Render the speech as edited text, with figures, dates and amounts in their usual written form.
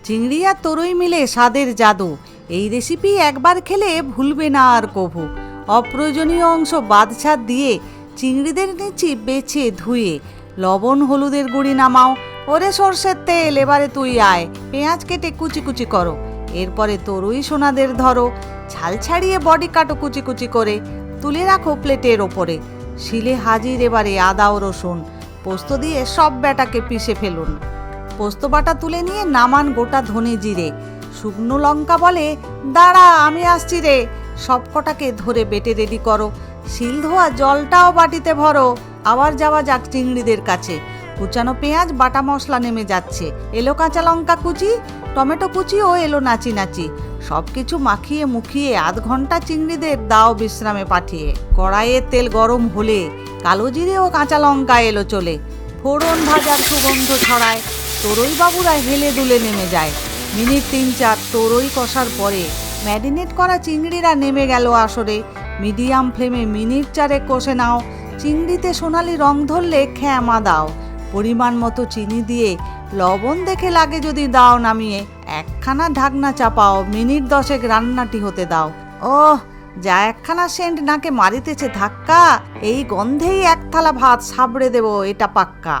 চিংড়ি আর তরুই মিলে স্বাদের জাদু। এই রেসিপি একবার খেলে ভুলবে না আর কভু। অপ্রয়োজনীয় অংশ বাদছাদ দিয়ে চিংড়িদের নিচ্ছি বেছে ধুয়ে। লবণ হলুদের গুঁড়ি নামাও। ওরে সর্ষের তেল, এবারে তুই আয়। পেঁয়াজ কেটে কুচি কুচি করো। এরপরে তরুই সোনাদের ধরো, ছাল ছাড়িয়ে বডি কাটো কুচি কুচি করে, তুলে রাখো প্লেটের ওপরে। শিলে হাজির এবারে আদা ও রসুন, পোস্ত দিয়ে সব ব্যাটাকে পিষে ফেলুন। পোস্ত বাটা তুলে নিয়ে নামান গোটা ধনে জিরে। শুকনো লঙ্কা বলে, দাঁড়া আমি আসছি রে। সব কটাকে ধরে বেটে রেডি করো। শিল ধোয়া জলটাও বাটিতে ভরো। আবার যাওয়া যাক চিংড়িদের কাছে। কুচানো পেঁয়াজ, বাটা মশলা নেমে যাচ্ছে। এলো কাঁচা লঙ্কা কুচি, টমেটো কুচিও এলো নাচি নাচি। সব কিছু মাখিয়ে মুখিয়ে আধ ঘন্টা চিংড়িদের দাও বিশ্রামে পাঠিয়ে। কড়াইয়ে তেল গরম হলে কালো জিরে ও কাঁচা লঙ্কা এলো চলে। ফোড়ন ভাজার সুগন্ধ ছড়ায়। তরই বাবুরা হেলে দুলে নেমে যায়। মিনিট ৩-৪ তরই কষার পরে ম্যারিনেট করা চিংড়িরা নেমে গেল আসরে। মিডিয়াম ফ্লেমে মিনিট ৪ কষে নাও। চিংড়িতে সোনালি রং ধরলে খ্যামা দাও। পরিমাণ মতো চিনি দিয়ে লবণ দেখে লাগে যদি দাও নামিয়ে। একখানা ঢাকনা চাপাও, মিনিট ১০ রান্নাটি হতে দাও। ওহ, যা একখানা সেন্ট নাকে মারিতেছে ধাক্কা। এই গন্ধেই এক থালা ভাত সাবড়ে দেব, এটা পাক্কা।